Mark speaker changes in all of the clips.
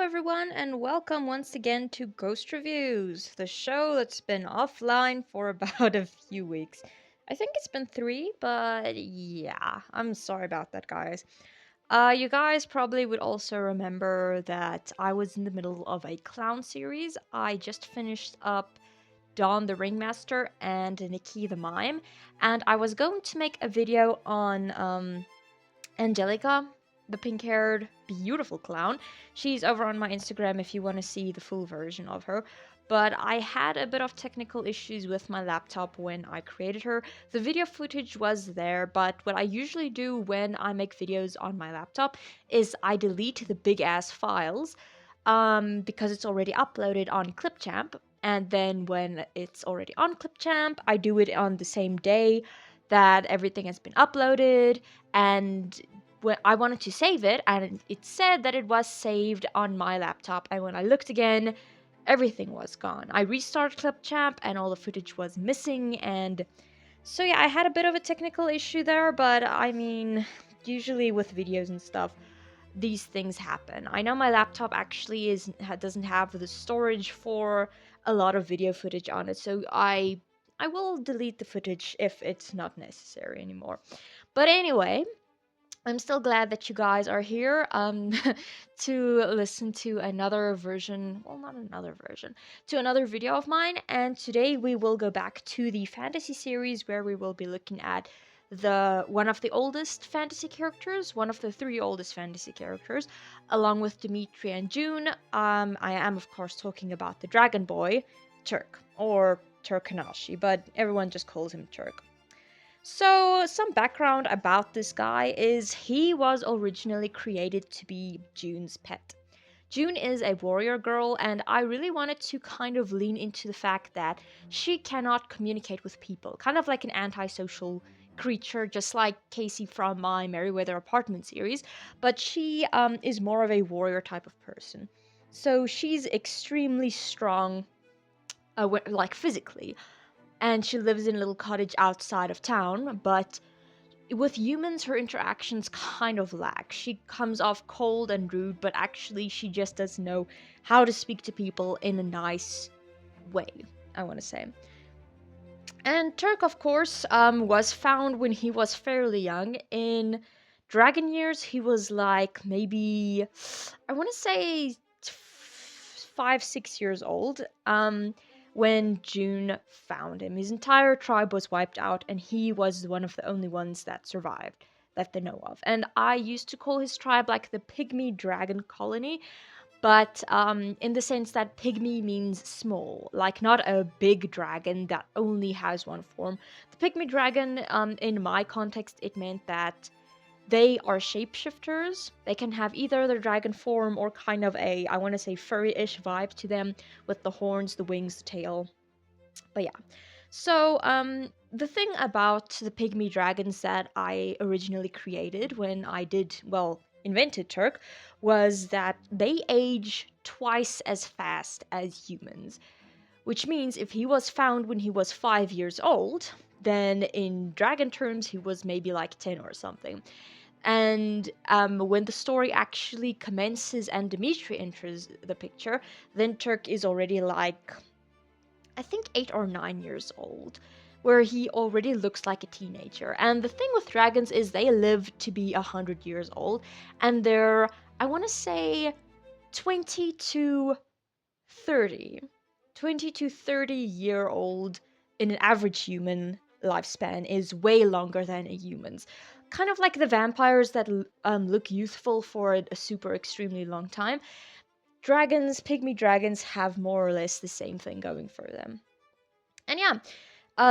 Speaker 1: everyone, and welcome once again to Ghost Reviews, the show that's been offline for about a few weeks. I think it's been 3, but yeah, I'm sorry about that, guys. You guys probably would also remember that I was in the middle of a clown series. I just finished up Dawn the Ringmaster and Nikki the Mime, and I was going to make a video on Angelica, the pink haired, beautiful clown. She's over on my Instagram if you want to see the full version of her. But I had a bit of technical issues with my laptop when I created her. The video footage was there, but what I usually do when I make videos on my laptop is I delete the big ass files because it's already uploaded on Clipchamp. And then when it's already on Clipchamp, I do it on the same day that everything has been uploaded, and when I wanted to save it, and it said that it was saved on my laptop, and when I looked again, everything was gone. I restarted Clipchamp and all the footage was missing, and so yeah, I had a bit of a technical issue there, but I mean, usually with videos and stuff, these things happen. I know my laptop actually doesn't have the storage for a lot of video footage on it, so I will delete the footage if it's not necessary anymore. But anyway, I'm still glad that you guys are here to listen to another version, well, not another version, to another video of mine. And today we will go back to the fantasy series where we will be looking at the one of the oldest fantasy characters, one of the three oldest fantasy characters, along with Dimitri and June. I am of course talking about the Dragon Boy, Turk, or Turkanashi, but everyone just calls him Turk. So, some background about this guy is he was originally created to be June's pet. June is a warrior girl, and I really wanted to kind of lean into the fact that she cannot communicate with people, kind of like an antisocial creature, just like Casey from my Merryweather Apartment series, but she is more of a warrior type of person. So she's extremely strong, like physically, and she lives in a little cottage outside of town, but with humans, her interactions kind of lack. She comes off cold and rude, but actually, she just doesn't know how to speak to people in a nice way, I want to say. And Turk, of course, was found when he was fairly young. In dragon years, he was like maybe, I want to say 5, 6 years old. When June found him. His entire tribe was wiped out, and he was one of the only ones that survived that they know of. And I used to call his tribe like the pygmy dragon colony, but in the sense that pygmy means small, like not a big dragon that only has one form. The pygmy dragon, in my context, it meant that they are shapeshifters. They can have either their dragon form or kind of a, I want to say, furry-ish vibe to them with the horns, the wings, the tail. But yeah. So, the thing about the pygmy dragons that I originally created when I did, well, invented Turk, was that they age twice as fast as humans. Which means if he was found when he was 5 years old, then in dragon terms, he was maybe like 10 or something. And when the story actually commences and Dimitri enters the picture, then Turk is already like, I think, 8 or 9 years old, where he already looks like a teenager. And the thing with dragons is they live to be 100 years old, and they're, I want to say, 20 to 30. 20 to 30-year old in an average human lifespan is way longer than a human's. Kind of like the vampires that look youthful for a super extremely long time. Dragons, pygmy dragons, have more or less the same thing going for them. And yeah,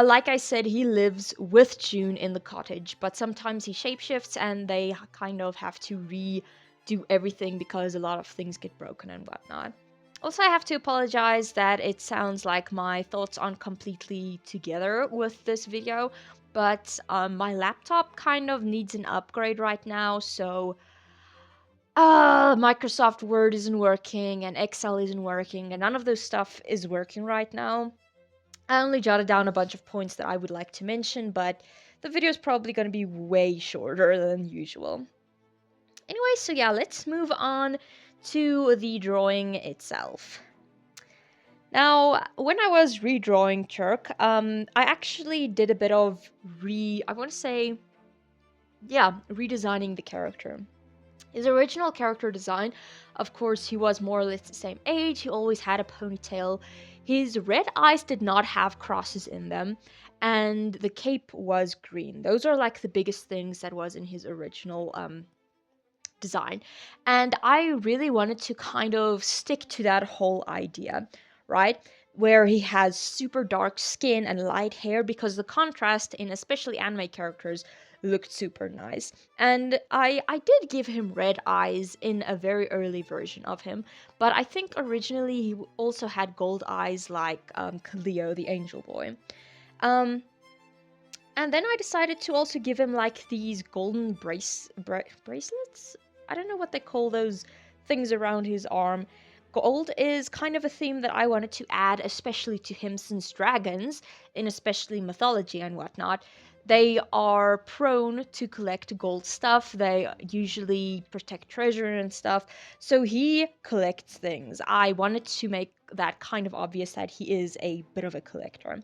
Speaker 1: like I said, he lives with June in the cottage, but sometimes he shapeshifts and they kind of have to redo everything because a lot of things get broken and whatnot. Also, I have to apologize that it sounds like my thoughts aren't completely together with this video, but my laptop kind of needs an upgrade right now, so Microsoft Word isn't working and Excel isn't working and none of those stuff is working right now. I only jotted down a bunch of points that I would like to mention, but the video is probably going to be way shorter than usual. Anyway, so yeah, let's move on to the drawing itself. Now, when I was redrawing Turk, I actually did a bit of I want to say, yeah, redesigning the character. His original character design, of course, he was more or less the same age, he always had a ponytail, his red eyes did not have crosses in them, and the cape was green. Those are like the biggest things that was in his original design. And I really wanted to kind of stick to that whole idea, right? Where he has super dark skin and light hair, because the contrast in especially anime characters looked super nice. And I did give him red eyes in a very early version of him, but I think originally he also had gold eyes like Cleo, the angel boy. Um, and then I decided to also give him like these golden bracelets. I don't know what they call those things around his arm. Gold is kind of a theme that I wanted to add, especially to him, since dragons, in especially mythology and whatnot, they are prone to collect gold stuff. They usually protect treasure and stuff. So he collects things. I wanted to make that kind of obvious that he is a bit of a collector.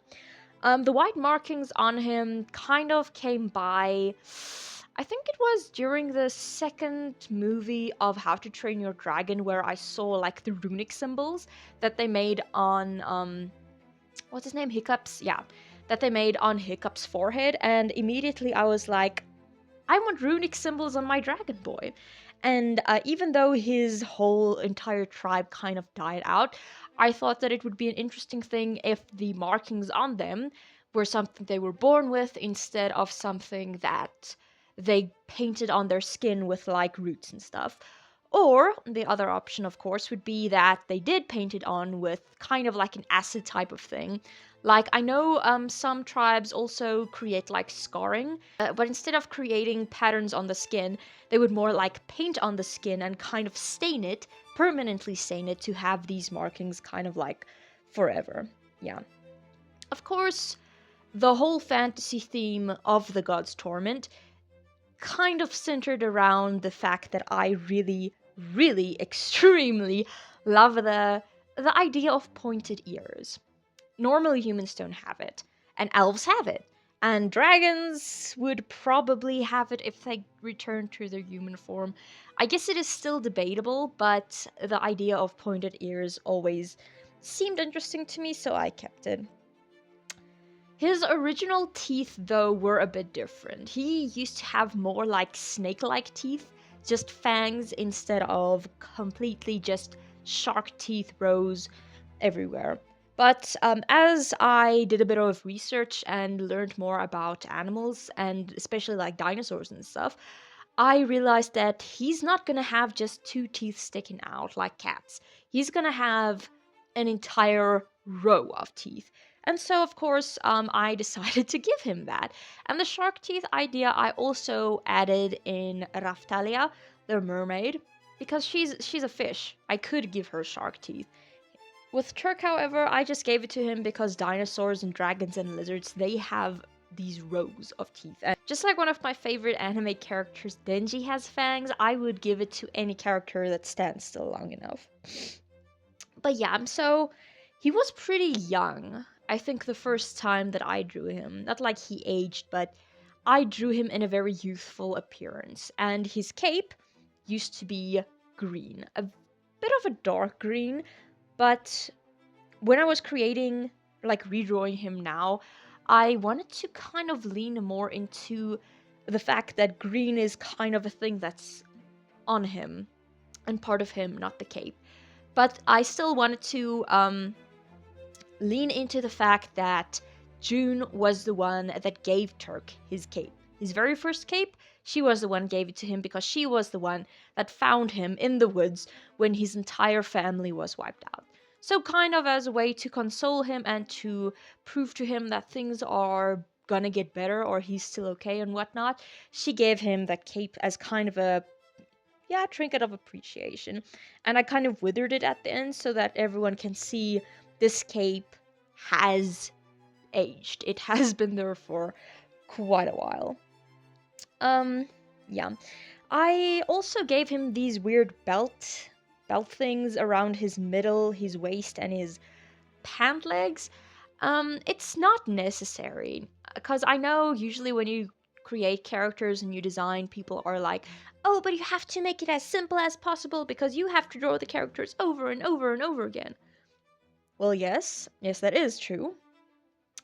Speaker 1: The white markings on him kind of came by. I think it was during the second movie of How to Train Your Dragon, where I saw like the runic symbols that they made on what's his name? Hiccup's, yeah. That they made on Hiccup's forehead, and immediately I was like, I want runic symbols on my dragon boy. And even though his whole entire tribe kind of died out, I thought that it would be an interesting thing if the markings on them were something they were born with instead of something that they painted on their skin with like roots and stuff. Or the other option, of course, would be that they did paint it on with kind of like an acid type of thing. Like, I know some tribes also create like scarring, but instead of creating patterns on the skin, they would more like paint on the skin and kind of stain it, permanently stain it, to have these markings kind of like forever. Yeah. Of course, the whole fantasy theme of the God's Torment kind of centered around the fact that I really, really extremely love the idea of pointed ears. Normally humans don't have it, and elves have it, and dragons would probably have it if they return to their human form. I guess it is still debatable, but the idea of pointed ears always seemed interesting to me, so I kept it. His original teeth, though, were a bit different. He used to have more like snake-like teeth, just fangs instead of completely just shark teeth rows everywhere. But as I did a bit of research and learned more about animals, and especially like dinosaurs and stuff, I realized that he's not gonna have just two teeth sticking out like cats. He's gonna have an entire row of teeth. And so, of course, I decided to give him that. And the shark teeth idea I also added in Raftalia, the mermaid, because she's a fish. I could give her shark teeth. With Turk, however, I just gave it to him because dinosaurs and dragons and lizards, they have these rows of teeth. And just like one of my favorite anime characters, Denji, has fangs, I would give it to any character that stands still long enough. But yeah, so he was pretty young. I think the first time that I drew him, not like he aged, but I drew him in a very youthful appearance. And his cape used to be green, a bit of a dark green, but when I was creating, like redrawing him now, I wanted to kind of lean more into the fact that green is kind of a thing that's on him and part of him, not the cape. But I still wanted to lean into the fact that June was the one that gave Turk his cape. His very first cape, she was the one gave it to him because she was the one that found him in the woods when his entire family was wiped out. So kind of as a way to console him and to prove to him that things are gonna get better or he's still okay and whatnot, she gave him that cape as kind of a, yeah, trinket of appreciation. And I kind of withered it at the end so that everyone can see this cape has aged. It has been there for quite a while. Yeah. I also gave him these weird belt things around his middle, his waist, and his pant legs, it's not necessary. Because I know usually when you create characters and you design, people are like, oh, but you have to make it as simple as possible because you have to draw the characters over and over and over again. Well, yes, that is true.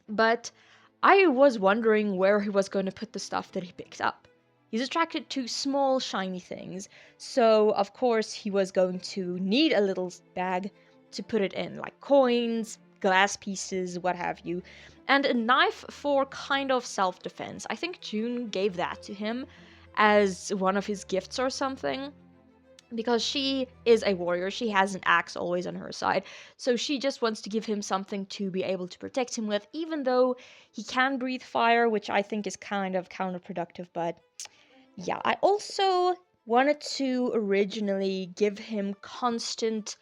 Speaker 1: But I was wondering where he was going to put the stuff that he picked up. He's attracted to small, shiny things, so of course he was going to need a little bag to put it in, like coins, glass pieces, what have you, and a knife for kind of self defense. I think June gave that to him as one of his gifts or something, because she is a warrior. She has an axe always on her side. So she just wants to give him something to be able to protect him with, even though he can breathe fire, which I think is kind of counterproductive. But yeah, I also wanted to originally give him constant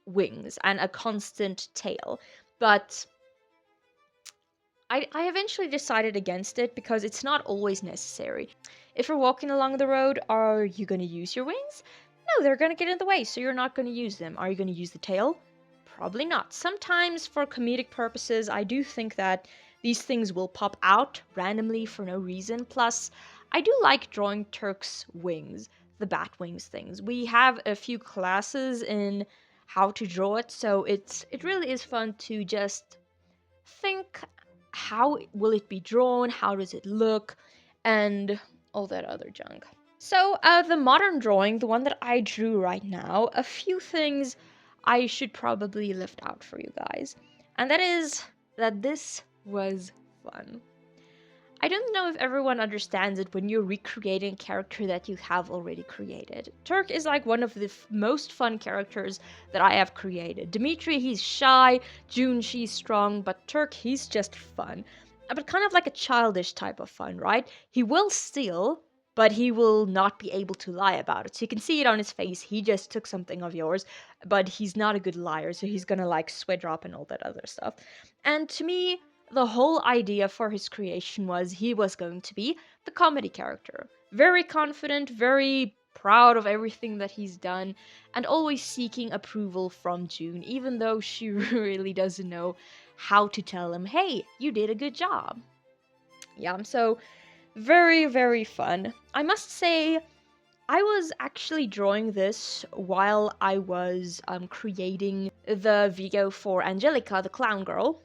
Speaker 1: wings and a constant tail. But I eventually decided against it because it's not always necessary. If you're walking along the road, are you going to use your wings? No, they're going to get in the way, so you're not going to use them. Are you going to use the tail? Probably not. Sometimes, for comedic purposes, I do think that these things will pop out randomly for no reason. Plus, I do like drawing Turk's wings, the bat wings things. We have a few classes in how to draw it, so it really is fun to just think, how will it be drawn, how does it look, and all that other junk. So, the modern drawing, the one that I drew right now, a few things I should probably lift out for you guys. And that is that this was fun. I don't know if everyone understands it when you're recreating a character that you have already created. Turk is like one of the most fun characters that I have created. Dimitri, he's shy, June, she's strong, but Turk, he's just fun. But kind of like a childish type of fun, right? He will steal, but he will not be able to lie about it. So you can see it on his face, he just took something of yours, but he's not a good liar, so he's gonna like sweat drop and all that other stuff. And to me, the whole idea for his creation was he was going to be the comedy character. Very confident, very proud of everything that he's done, and always seeking approval from June, even though she really doesn't know how to tell him, hey, you did a good job. Yeah, so very, very fun. I must say, I was actually drawing this while I was creating the video for Angelica, the clown girl,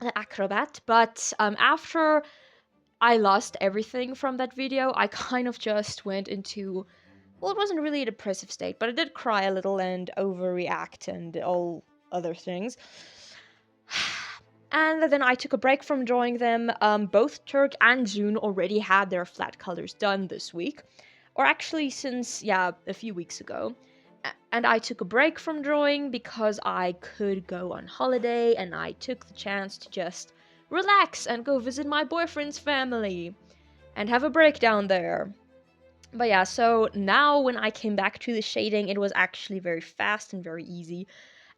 Speaker 1: the acrobat, but after I lost everything from that video, I kind of just went into, well, it wasn't really a depressive state, but I did cry a little and overreact and all other things. And then I took a break from drawing them. Both Turk and June already had their flat colors done this week, or actually since, yeah, a few weeks ago. And I took a break from drawing because I could go on holiday, and I took the chance to just relax and go visit my boyfriend's family and have a break down there. But yeah, so now when I came back to the shading, it was actually very fast and very easy.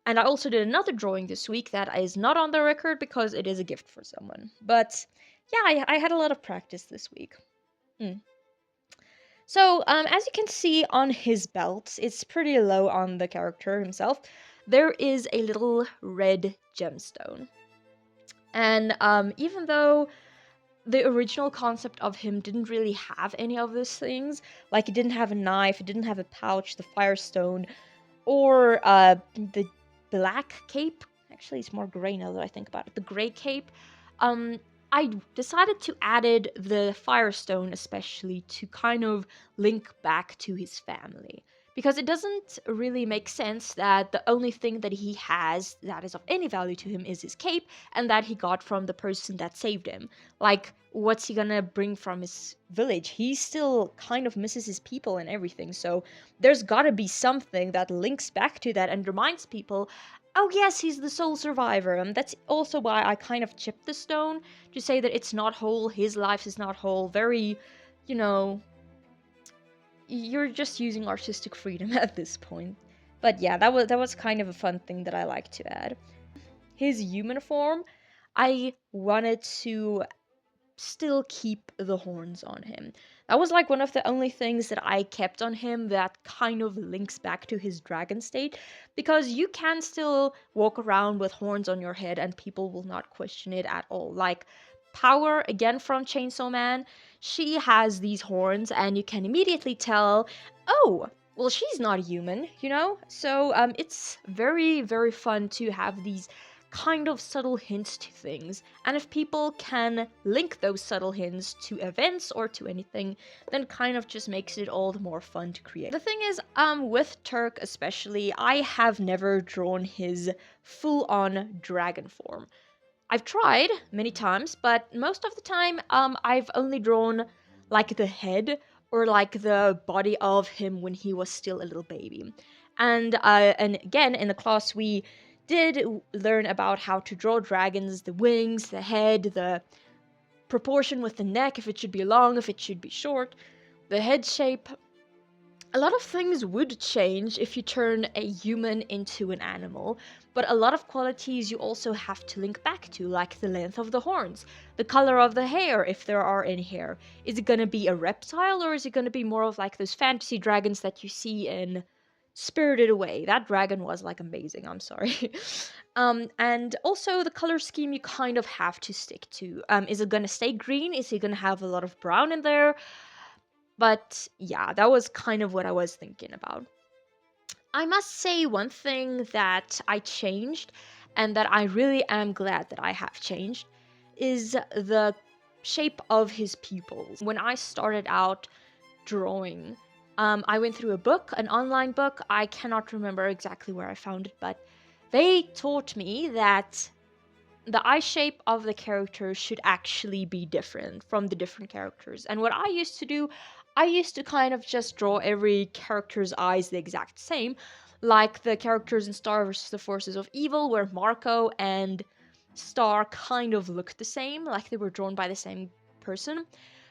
Speaker 1: And I also did another drawing this week that is not on the record because it is a gift for someone. But yeah, I had a lot of practice this week. So, as you can see on his belt, it's pretty low on the character himself. There is a little red gemstone. And even though the original concept of him didn't really have any of those things, like it didn't have a knife, it didn't have a pouch, the firestone, or the black cape. Actually, it's more gray now that I think about it. The gray cape. I decided to added the firestone especially to kind of link back to his family. Because it doesn't really make sense that the only thing that he has that is of any value to him is his cape, and that he got from the person that saved him. Like, what's he gonna bring from his village? He still kind of misses his people and everything, so there's gotta be something that links back to that and reminds people, oh yes, he's the sole survivor. And that's also why I kind of chipped the stone, to say that it's not whole, his life is not whole. Very, you know, you're just using artistic freedom at this point. But yeah, that was kind of a fun thing that I like to add. His human form, I wanted to still keep the horns on him. That was like one of the only things that I kept on him that kind of links back to his dragon state, because you can still walk around with horns on your head and people will not question it at all. Like Power, again from Chainsaw Man, she has these horns and you can immediately tell, oh, well, she's not a human, you know? So it's very, very fun to have these kind of subtle hints to things. And if people can link those subtle hints to events or to anything, then kind of just makes it all the more fun to create. The thing is, with Turk especially, I have never drawn his full-on dragon form. I've tried many times, but most of the time, I've only drawn like the head or like the body of him when he was still a little baby. And again, in the class, we did learn about how to draw dragons, the wings, the head, the proportion with the neck, if it should be long, if it should be short, the head shape. A lot of things would change if you turn a human into an animal, but a lot of qualities you also have to link back to, like the length of the horns, the color of the hair, if there are any hair. Is it gonna be a reptile, or is it gonna be more of like those fantasy dragons that you see in Spirited Away? That dragon was like amazing, I'm sorry. And also the color scheme you kind of have to stick to. Is it gonna stay green? Is it gonna have a lot of brown in there? But yeah, that was kind of what I was thinking about. I must say one thing that I changed and that I really am glad that I have changed is the shape of his pupils. When I started out drawing, I went through a book, an online book. I cannot remember exactly where I found it, but they taught me that the eye shape of the characters should actually be different from the different characters. And what I used to do, I used to kind of just draw every character's eyes the exact same, like the characters in Star vs. the Forces of Evil, where Marco and Star kind of looked the same, like they were drawn by the same person.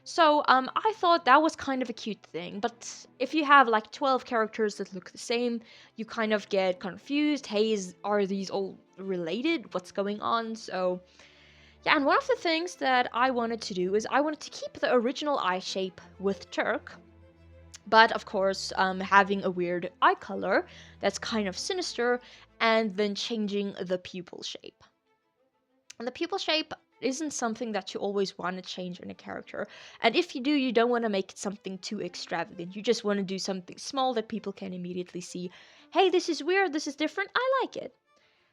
Speaker 1: So I thought that was kind of a cute thing, but if you have like 12 characters that look the same, you kind of get confused. Hey, are these all related? What's going on? So yeah, and one of the things that I wanted to do is I wanted to keep the original eye shape with Turk, but of course having a weird eye color that's kind of sinister, and then changing the pupil shape. And the pupil shape isn't something that you always want to change in a character. And if you do, you don't want to make it something too extravagant. You just want to do something small that people can immediately see. Hey, this is weird, this is different, I like it.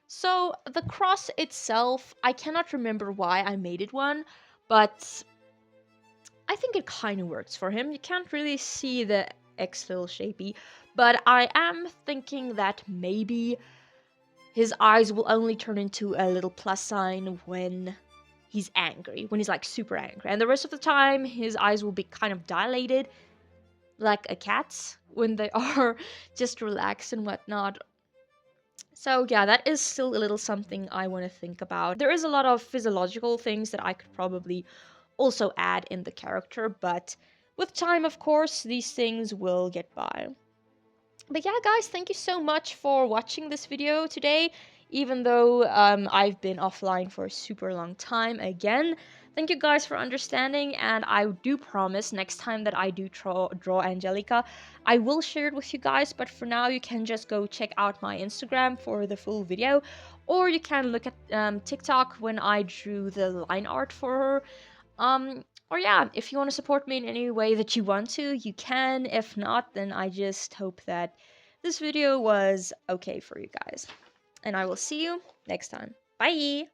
Speaker 1: So the cross itself, I cannot remember why I made it one, but I think it kind of works for him. You can't really see the X little shapey, but I am thinking that maybe his eyes will only turn into a little plus sign when he's angry, when he's like super angry. And the rest of the time, his eyes will be kind of dilated, like a cat's when they are just relaxed and whatnot. So yeah, that is still a little something I want to think about. There is a lot of physiological things that I could probably also add in the character, but with time, of course, these things will get by. But yeah, guys, thank you so much for watching this video today, even though I've been offline for a super long time again. Thank you guys for understanding, and I do promise next time that I do draw Angelica, I will share it with you guys, but for now you can just go check out my Instagram for the full video, or you can look at TikTok when I drew the line art for her. Or yeah, if you want to support me in any way that you want to, you can. If not, then I just hope that this video was okay for you guys. And I will see you next time. Bye!